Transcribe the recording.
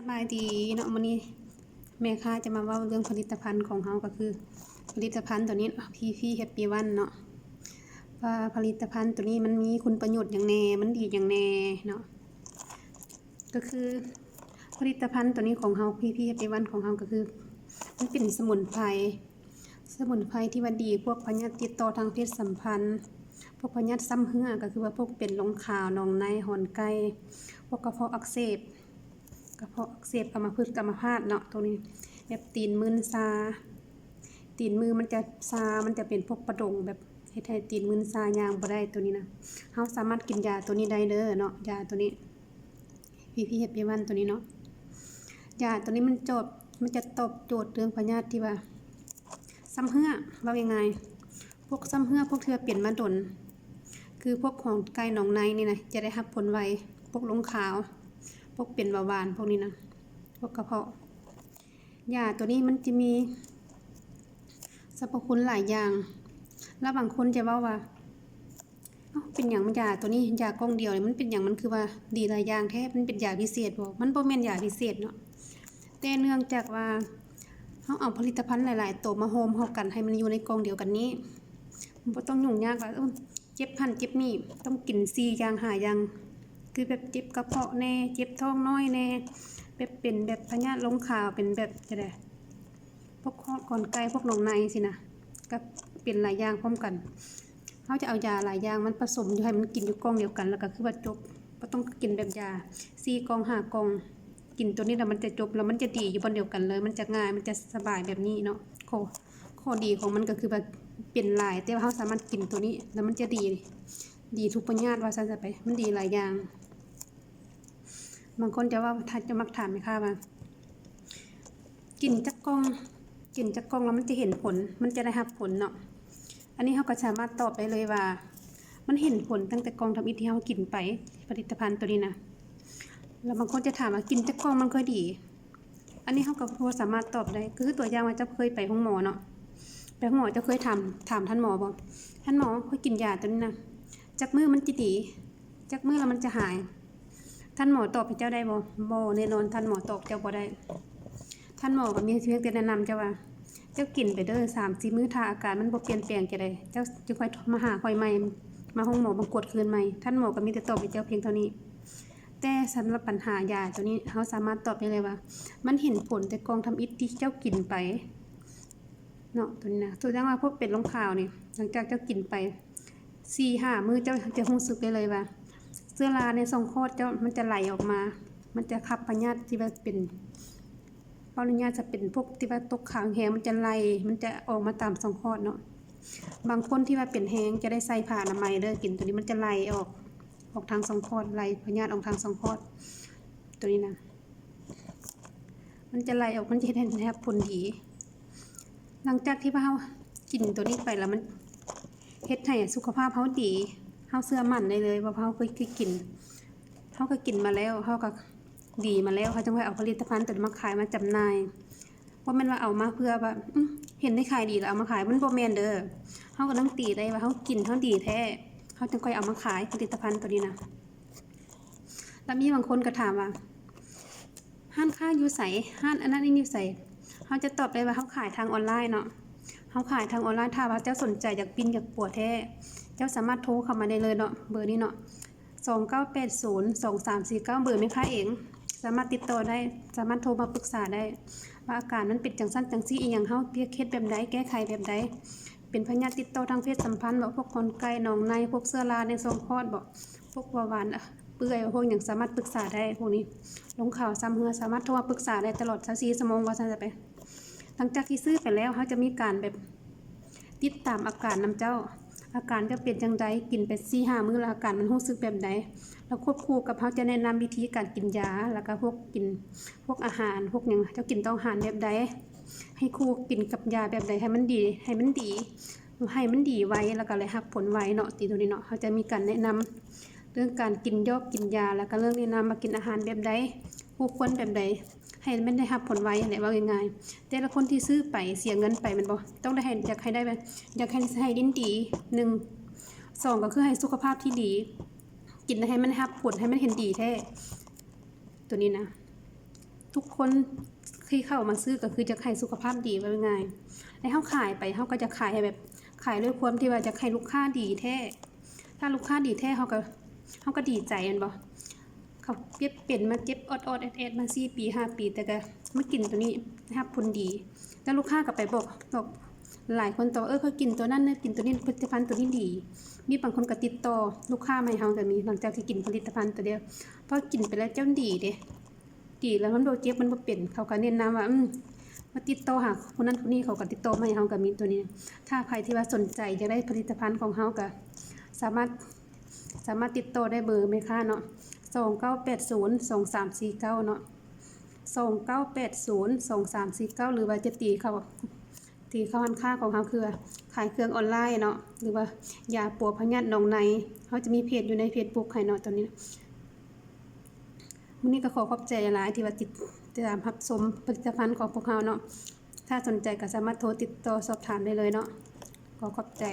สบายดีเนาะมื้อนี้แม่ค้าจะมาเว้าเรื่องผลิตภัณฑ์ของเฮาก็คือผลิตภัณฑ์ตัวนี้PP Happy One เนาะว่าผลิตภัณฑ์ตัวนี้มันมีคุณประโยชน์หยังแหน่มันดีหยังแหน่เนาะก็คือผลิตภัณฑ์ตัวนี้ของเฮา PP Happy One ของเฮาก็คือมันเป็นสมุนไพรที่ว่าดีพวกพยาธิติดต่อทางเพศสัมพันธ์พวกพยาธิซ้ำเหือก็คือว่าพวกเป็นลงขาวหนองในหอนไก่พวกกระเพาะอักเสบอัมพฤกษ์อัมพาตเนาะตรงนี้แบบตีนมึนซาตีนมือมันจะซามันจะเป็นพวกประดงแบบเฮ็ดให้ตีนมึนซายางบ่ได้ตัวนี้นะเฮาสามารถกินยาตัวนี้ได้เด้อเนาะยาตัวนี้ PP Happy One ตัวนี้เนาะยาตัวนี้มันจะตอบโจทย์เรื่องพยาธิที่ว่าซ้ำเหือว่ายังไงพวกซ้ำเหือพวกเธอเปลี่ยนมาดนคือพวกของไก่หนองในนี่นะจะได้รับผลไวพวกลงขาวพวกเป็นเบาหวานพวกนี้นะพวกกระเพาะยาตัวนี้มันจะมีสรรพคุณหลายอย่างแล้วบางคนจะว่าเป็นอย่างมันยาตัวนี้ยากล้องเดียวมันเป็นอย่างมันคือว่าดีหลายอย่างแท้มันเป็นยาพิเศษบ่มันบ่แม่นยาพิเศษเนาะแต่เนื่องจากว่าเฮาเอาผลิตภัณฑ์หลายๆตัวมาโฮมเฮากันให้มันอยู่ในกล่องเดียวกันนี้มันบ่ต้องยุ่งยากว่าเจ็บพันเจ็บนี่ต้องกิน4อย่าง5อย่างคือแบบเจ็บกระเพาะแน่เจ็บท้องน้อยแน่แบบเป็นแบบพยาธิลงขาวเป็นแบบจะได้พวกก่อนไก่พวกหนองในสินะก็เป็นหลายอย่างพร้อมกันเขาจะเอายาหลายอย่างมันผสมอยู่ให้มันกินอยู่กล่องเดียวกันแล้วก็คือว่าจบบ่ต้องกินแบบยา4กล่อง5กล่องกินตัวนี้แล้วมันจะจบแล้วมันจะดีอยู่บนเดียวกันเลยมันจะง่ายมันจะสบายแบบนี้เนาะข้อดีของมันก็คือว่าเป็นหลายแต่ว่าเขาสามารถกินตัวนี้แล้วมันจะดีทุกพยาธิว่าซั่นซะไปมันดีหลายอย่างบางคนจะว่าจะมักถามไหมคะว่ากินจักกล่องแล้วมันจะเห็นผลมันจะได้รับผลเนาะอันนี้เขาก็สามารถตอบได้เลยว่ามันเห็นผลตั้งแต่กล่องทำอิฐที่เขากินไปผลิตภัณฑ์ตัวนี้นะแล้วบางคนจะถามว่ากินจักกล่องมันค่อยดีอันนี้เขาก็พอสามารถตอบได้คือตัวอย่างว่าจะเคยไปห้องหมอเนาะไปห้องหมอจะเคยถามท่านหมอบ่ท่านหมอเคยกินยาตัวนี้นะจักมื้อมันจะดีจักมื้อแล้วมันจะหายท่านหมอตอบให้เจ้าได้บ่แน่นอนท่านหมอตอบเจ้าบ่ได้ท่านหมอก็มีเพียงแต่แนะนำเจ้าว่าเจ้ากินไปเด้อ3-4 มื้อถ้าอาการมันบ่เปลี่ยนแปลงจะได้เจ้าจึงค่อยมาหาค่อยใหม่มาห้องหมอบางกวดคืนใหม่ท่านหมอก็มีแต่ตอบให้เจ้าเพียงเท่านี้แต่สำหรับปัญหายาตัวนี้เฮาสามารถตอบได้เลยว่ามันเห็นผลแต่กองทำอิฐที่เจ้ากินไปเนาะตัวนี้นะตัวอย่างว่าพวกเป็ดลงขาวนี่หลังจากเจ้ากินไป4-5 มื้อเจ้าจะรู้สึกได้เลยว่าเชื้อราในช่องคลอดเจ้ามันจะไหลออกมามันจะขับพยาธิที่ว่าเป็นปริญญาจะเป็นพวกที่ว่าตกค้างแฮงมันจะไหลมันจะออกมาตามช่องคลอดเนาะบางคนที่ว่าเป็นแฮงจะได้ใส่ผ้าอนามัยเด้อกินตัวนี้มันจะไหลออกทางช่องคลอดไหลพยาธิออกทางช่องคลอดตัวนี้นะมันจะไหลออกมันจะเฮ็ดให้ผลดีหลังจากที่ว่าเฮากินตัวนี้ไปแล้วมันเฮ็ดให้สุขภาพเฮาดีเฮาเชื่อมั่นได้เลยว่าเฮาเคยกินเฮาก็กินมาแล้วเฮาก็ดีมาแล้วเขาจึงค่อยเอาผลิตภัณฑ์ตัวนี้มาขายมาจำหน่ายบ่แม่นว่าเอามาเพื่อว่าเห็นได้ขายดีแล้วเอามาขายมันบ่แม่นเด้อเฮาก็ต้องตีได้ว่าเฮากินเฮาดีแท้เฮาจึงค่อยเอามาขายผลิตภัณฑ์ตัวนี้นะแล้วมีบางคนก็ถามว่าห้านค้าอยู่ไสห้านอันนั้นอยู่ไสเฮาจะตอบได้ว่าเฮาขายทางออนไลน์เนาะเฮาขายทางออนไลน์ถ้าว่าเจ้าสนใจอยากปิ้นอยากปัวแท้เจ้าสามารถโทรเข้ามาได้เลยเนาะเบอร์นี้เนาะ29802349เบอร์แม่ค้าเองสามารถติดต่อได้สามารถโทรมาปรึกษาได้ว่าอาการมันเป็นจังซั่นจังซี่อีหยังเฮาเพียงเฮ็ดแบบใดแก้ไขแบบใดเป็นพยาธิติดต่อทางเพศสัมพันธ์บ่พวกคนไข้หนองในพวกเชื้อราในช่องคลอดบ่พวกเบาหวานเปื่อยพวกหยังสามารถปรึกษาได้พวกนี้ลงข่าวซ้ำเหือสามารถโทรมาปรึกษาได้ตลอด24 ชั่วโมงว่าซั่นจะไปหลังจากที่ซื้อไปแล้วเฮาจะมีการแบบติดตามอาการนำเจ้าอาการจะเป็นจังไดกินไป 4-5 มื้อแล้วอาการมันรู้สึกแบบใดแล้วควบคู่กับเฮาจะแนะนำวิธีการกินยาแล้วก็พวกอาหารพวกหยังเจ้ากินต้องอาหารแบบใดให้คู่กินกับยาแบบใดให้มันดีให้มันดีไว้แล้วก็ได้รับผลไวเนาะตีตัวนี้เนาะเฮาจะมีการแนะนำเรื่องการกินกินยาแล้วก็เรื่องแนะนำมากินอาหารแบบใดผู้ควรแบบใดให้มันได้รับผลไวนั่นแหละว่าง่ายๆแต่ละคนที่ซื้อไปเสียเงินไปมันบ่ต้องได้ให้อยากให้ได้อยากให้ลิ้นดี1 2ก็คือให้สุขภาพที่ดีกินให้มันรับผลให้มันเห็นดีแท้ตัวนี้นะ ทุกคนที่เข้ามาซื้อก็คือจะให้สุขภาพดีว่าง่ายแล้วเฮาขายไปเฮาก็จะขายให้แบบขายด้วยความที่ว่าจะให้ลูกค้าดีแท้ถ้าลูกค้าดีแท้เฮาก็ดีใจแม่นบ่เขาเจ็บเป็นมาเจ็บออดๆแอดๆมา4ปี5ปีแต่ก็มากินตัวนี้นะครับผลดีแล้วลูกค้าก็ไปบอกหลายคนต่อเขากินตัวนั้นนะกินตัวนี้ผลิตภัณฑ์ตัวนี้ดีมีบางคนก็ติดต่อลูกค้ามาให้เฮาก็มีหลังจากที่กินผลิตภัณฑ์ตัวเดียวพอกินไปแล้วเจ้าดีเด้ดีแล้วมันบ่เจ็บมันบ่เป็นเขาก็แนะนำว่ามาติดต่อหาคนนั้นคนนี้เขาก็ติดต่อมาให้เฮาก็มีตัวนี้ถ้าใครที่ว่าสนใจอยากได้ผลิตภัณฑ์ของเฮาก็สามารถติดต่อได้เบอร์แม่ค้าเนาะ29802349เนาะ29802349หรือว่าจะตีเข้าร้านค้าของเฮาคือขายเครื่องออนไลน์เนาะหรือว่ายาปัวพยาธิหนองในเฮาจะมีเพจอยู่ใน Facebook ให้เนาะตอนนี้มื้อนี้ก็ขอขอบใจหลายที่ว่าติดตามรับชมผลิตภัณฑ์ของพวกเฮาเนาะถ้าสนใจก็สามารถโทรติดต่อสอบถามได้เลยเนาะขอขอบใจ